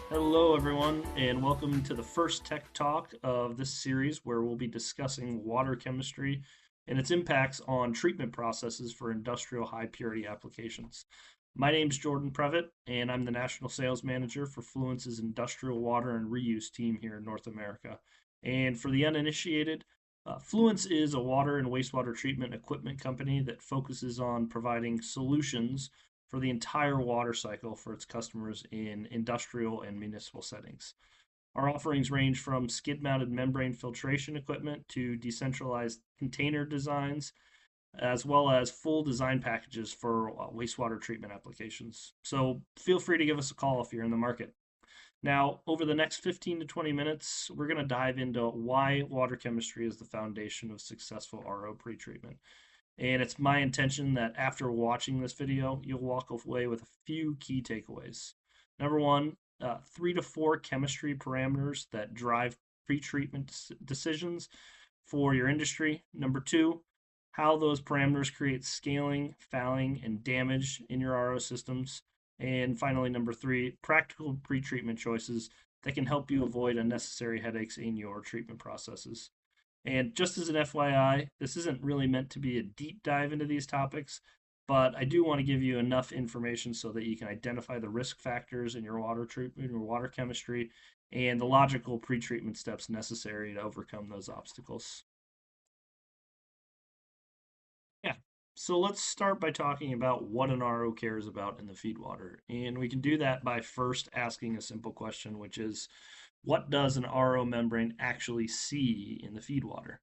Hello, everyone, and welcome to the first tech talk of this series where we'll be discussing water chemistry and its impacts on treatment processes for industrial high purity applications. My name's Jordan Previte, and I'm the National Sales Manager for Fluence's Industrial Water and Reuse team here in North America. And for the uninitiated, Fluence is a water and wastewater treatment equipment company that focuses on providing solutions for the entire water cycle for its customers in industrial and municipal settings. Our offerings range from skid mounted membrane filtration equipment to decentralized container designs, as well as full design packages for wastewater treatment applications. So feel free to give us a call if you're in the market. Now, over the next 15 to 20 minutes, we're going to dive into why water chemistry is the foundation of successful RO pretreatment. And it's my intention that after watching this video, you'll walk away with a few key takeaways. Number one, 3 to 4 chemistry parameters that drive pretreatment decisions for your industry. Number two, how those parameters create scaling, fouling, and damage in your RO systems. And finally, number three, practical pretreatment choices that can help you avoid unnecessary headaches in your treatment processes. And just as an FYI, this isn't really meant to be a deep dive into these topics, but I do want to give you enough information so that you can identify the risk factors in your water treatment, your water chemistry, and the logical pretreatment steps necessary to overcome those obstacles. Yeah. So let's start by talking about what an RO cares about in the feed water. And we can do that by first asking a simple question, which is what does an RO membrane actually see in the feed water?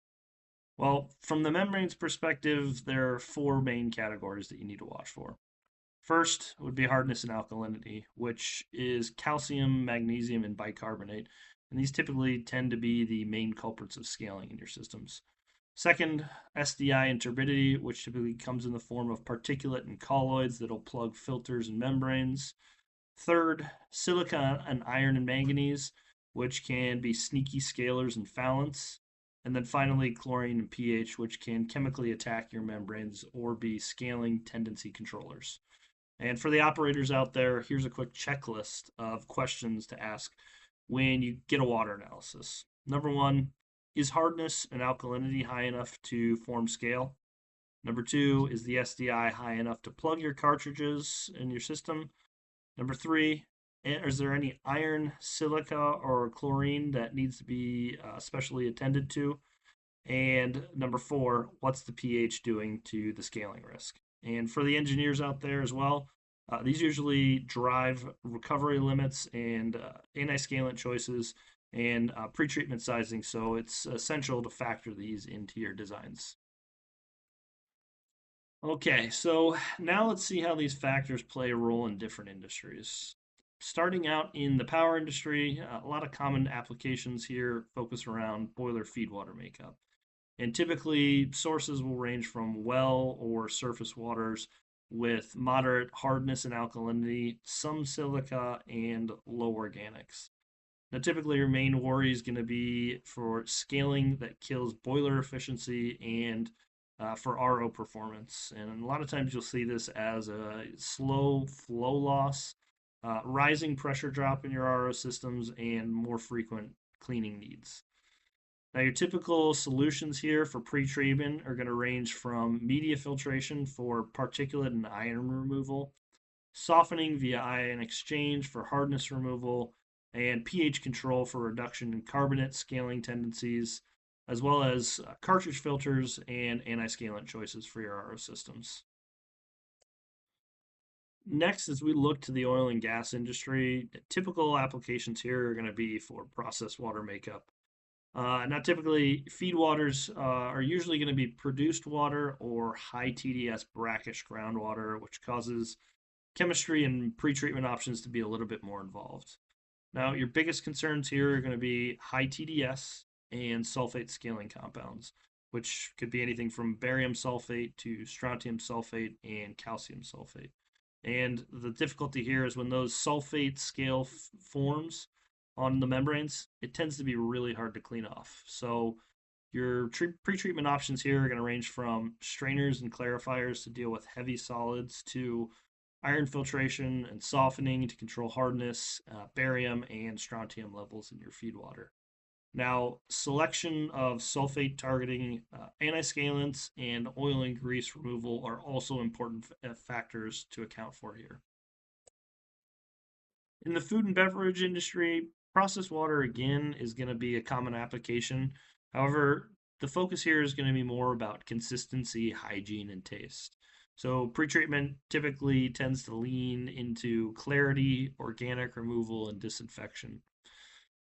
Well, from the membrane's perspective, there are four main categories that you need to watch for. First would be hardness and alkalinity, which is calcium, magnesium, and bicarbonate. And these typically tend to be the main culprits of scaling in your systems. Second, SDI and turbidity, which typically comes in the form of particulate and colloids that'll plug filters and membranes. Third, silica and iron and manganese, which can be sneaky scalers and foulants. And then finally, chlorine and pH, which can chemically attack your membranes or be scaling tendency controllers. And for the operators out there, here's a quick checklist of questions to ask when you get a water analysis. Number one, is hardness and alkalinity high enough to form scale? Number two, is the SDI high enough to plug your cartridges in your system? Number three, is there any iron, silica, or chlorine that needs to be specially attended to? And number four, what's the pH doing to the scaling risk? And for the engineers out there as well, these usually drive recovery limits and anti-scalant choices and pretreatment sizing. So it's essential to factor these into your designs. Okay, so now let's see how these factors play a role in different industries. Starting out in the power industry, a lot of common applications here focus around boiler feed water makeup. And typically, sources will range from well or surface waters with moderate hardness and alkalinity, some silica, and low organics. Now, typically, your main worry is going to be for scaling that kills boiler efficiency and for RO performance. And a lot of times you'll see this as a slow flow loss, rising pressure drop in your RO systems, and more frequent cleaning needs. Now, your typical solutions here for pre-treatment are going to range from media filtration for particulate and iron removal, softening via ion exchange for hardness removal, and pH control for reduction in carbonate scaling tendencies, as well as cartridge filters and anti-scalant choices for your RO systems. Next, as we look to the oil and gas industry, typical applications here are going to be for processed water makeup. Now, typically, feed waters are usually going to be produced water or high TDS brackish groundwater, which causes chemistry and pretreatment options to be a little bit more involved. Now, your biggest concerns here are going to be high TDS and sulfate scaling compounds, which could be anything from barium sulfate to strontium sulfate and calcium sulfate. And the difficulty here is when those sulfate scale forms on the membranes, it tends to be really hard to clean off. So your pre-treatment options here are going to range from strainers and clarifiers to deal with heavy solids to iron filtration and softening to control hardness, barium, and strontium levels in your feed water. Now, selection of sulfate targeting antiscalants and oil and grease removal are also important factors to account for here. In the food and beverage industry, processed water again is going to be a common application. However, the focus here is going to be more about consistency, hygiene, and taste. So, pretreatment typically tends to lean into clarity, organic removal, and disinfection.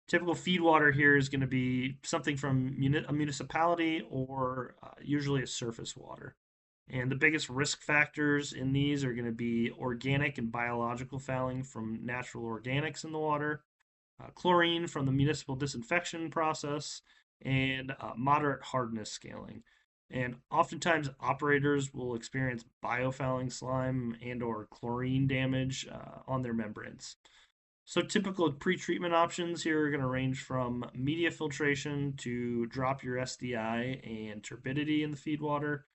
Typical feed water here is going to be something from a municipality or usually a surface water. And the biggest risk factors in these are going to be organic and biological fouling from natural organics in the water, chlorine from the municipal disinfection process, and moderate hardness scaling. And oftentimes operators will experience biofouling slime and or chlorine damage on their membranes. So typical pretreatment options here are going to range from media filtration to drop your SDI and turbidity in the feed water,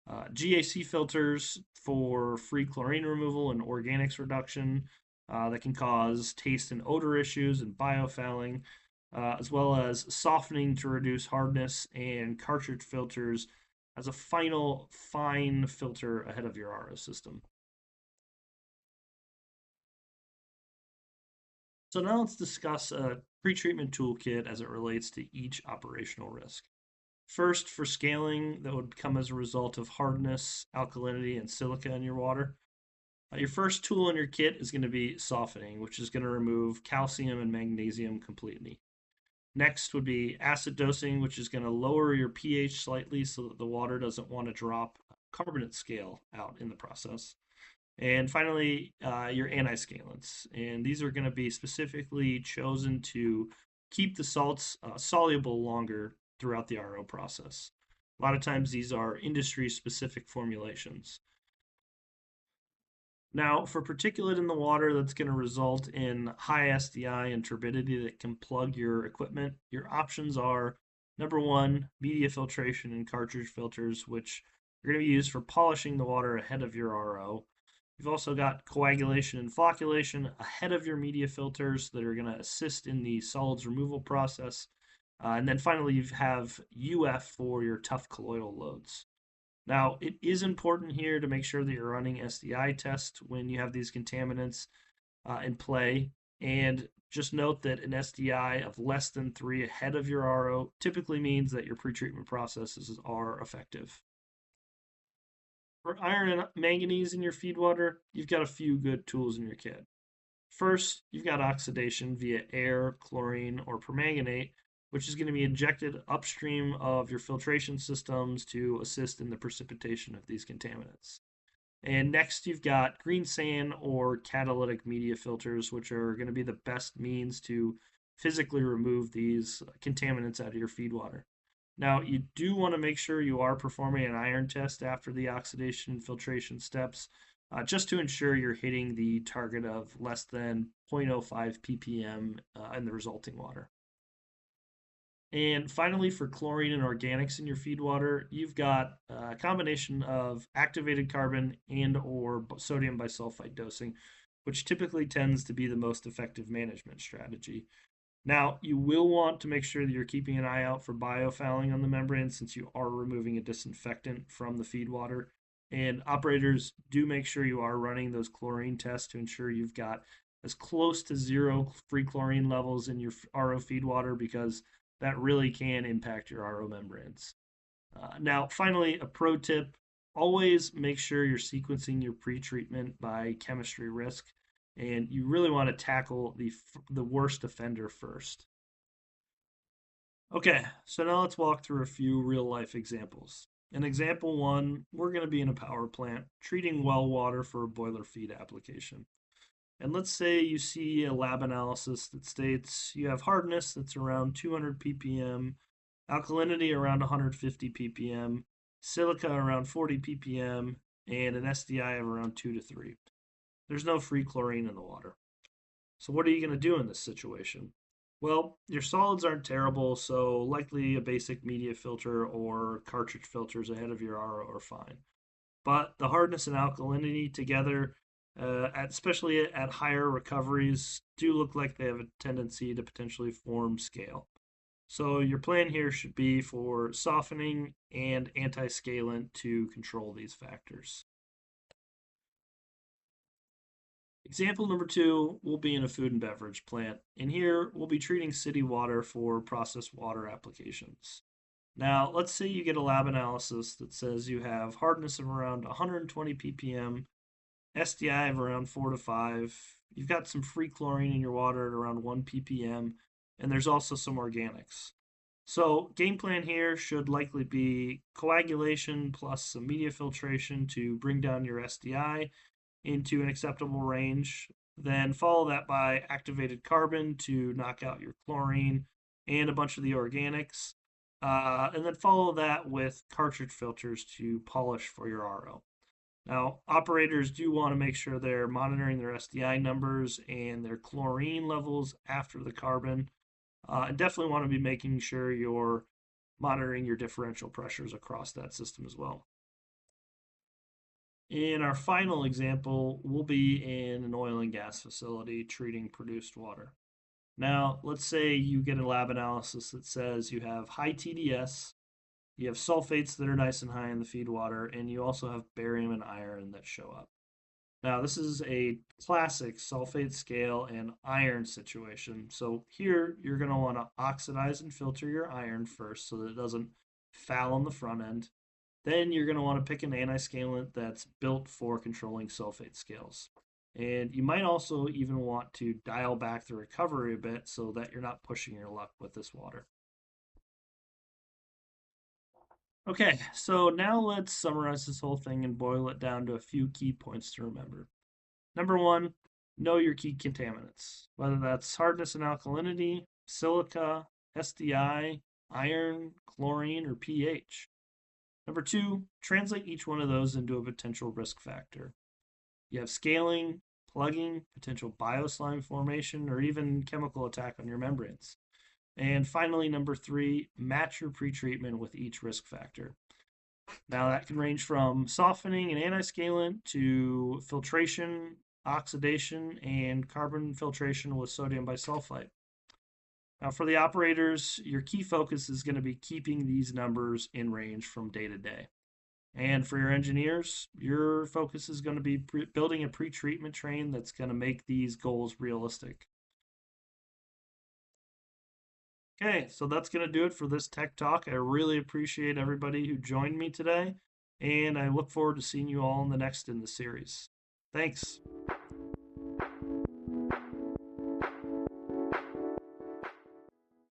GAC filters for free chlorine removal and organics reduction that can cause taste and odor issues and biofouling, as well as softening to reduce hardness and cartridge filters as a final fine filter ahead of your RO system. So now let's discuss a pretreatment toolkit as it relates to each operational risk. First, for scaling that would come as a result of hardness, alkalinity, and silica in your water. Your first tool in your kit is going to be softening, which is going to remove calcium and magnesium completely. Next would be acid dosing, which is going to lower your pH slightly so that the water doesn't want to drop carbonate scale out in the process. And finally, your antiscalants. And these are going to be specifically chosen to keep the salts soluble longer throughout the RO process. A lot of times these are industry specific formulations. Now, for particulate in the water that's going to result in high SDI and turbidity that can plug your equipment, your options are number one, media filtration and cartridge filters, which are going to be used for polishing the water ahead of your RO. You've also got coagulation and flocculation ahead of your media filters that are going to assist in the solids removal process. And then finally, you have UF for your tough colloidal loads. Now, it is important here to make sure that you're running SDI tests when you have these contaminants in play. And just note that an SDI of less than 3 ahead of your RO typically means that your pretreatment processes are effective. For iron and manganese in your feed water, you've got a few good tools in your kit. First, you've got oxidation via air, chlorine, or permanganate, which is going to be injected upstream of your filtration systems to assist in the precipitation of these contaminants. And next, you've got green sand or catalytic media filters, which are going to be the best means to physically remove these contaminants out of your feed water. Now, you do want to make sure you are performing an iron test after the oxidation and filtration steps, just to ensure you're hitting the target of less than 0.05 ppm in the resulting water. And finally, for chlorine and organics in your feed water, you've got a combination of activated carbon and or sodium bisulfite dosing, which typically tends to be the most effective management strategy. Now, you will want to make sure that you're keeping an eye out for biofouling on the membrane since you are removing a disinfectant from the feed water. And operators do make sure you are running those chlorine tests to ensure you've got as close to zero free chlorine levels in your RO feed water because that really can impact your RO membranes. Now, finally, a pro tip, always make sure you're sequencing your pre-treatment by chemistry risk, and you really want to tackle the worst offender first. Okay, so now let's walk through a few real life examples. In example one, we're going to be in a power plant treating well water for a boiler feed application. And let's say you see a lab analysis that states you have hardness that's around 200 ppm, alkalinity around 150 ppm, silica around 40 ppm, and an SDI of around 2 to 3. There's no free chlorine in the water. So what are you going to do in this situation? Well, your solids aren't terrible, so likely a basic media filter or cartridge filters ahead of your RO are fine. But the hardness and alkalinity together especially at higher recoveries, do look like they have a tendency to potentially form scale. So your plan here should be for softening and anti-scalant to control these factors. Example number two will be in a food and beverage plant. And here we'll be treating city water for processed water applications. Now, let's say you get a lab analysis that says you have hardness of around 120 ppm, SDI of around 4 to 5. You've got some free chlorine in your water at around 1 ppm, and there's also some organics. So, game plan here should likely be coagulation plus some media filtration to bring down your SDI into an acceptable range. Then follow that by activated carbon to knock out your chlorine and a bunch of the organics. And then follow that with cartridge filters to polish for your RO. Now, operators do want to make sure they're monitoring their SDI numbers and their chlorine levels after the carbon. And definitely want to be making sure you're monitoring your differential pressures across that system as well. In our final example, we'll be in an oil and gas facility treating produced water. Now, let's say you get a lab analysis that says you have high TDS, you have sulfates that are nice and high in the feed water, and you also have barium and iron that show up. Now, this is a classic sulfate scale and iron situation. So here, you're going to want to oxidize and filter your iron first so that it doesn't foul on the front end. Then you're going to want to pick an anti-scalant that's built for controlling sulfate scales. And you might also even want to dial back the recovery a bit so that you're not pushing your luck with this water. Okay, so now let's summarize this whole thing and boil it down to a few key points to remember. Number one, know your key contaminants, whether that's hardness and alkalinity, silica, SDI, iron, chlorine, or pH. Number two, translate each one of those into a potential risk factor. You have scaling, plugging, potential bioslime formation, or even chemical attack on your membranes. And finally, number three, match your pretreatment with each risk factor. Now, that can range from softening and anti-scalant to filtration, oxidation, and carbon filtration with sodium bisulfite. Now, for the operators, your key focus is going to be keeping these numbers in range from day to day. And for your engineers, your focus is going to be building a pre-treatment train that's going to make these goals realistic. Okay, so that's going to do it for this tech talk. I really appreciate everybody who joined me today, and I look forward to seeing you all in the next in the series. Thanks.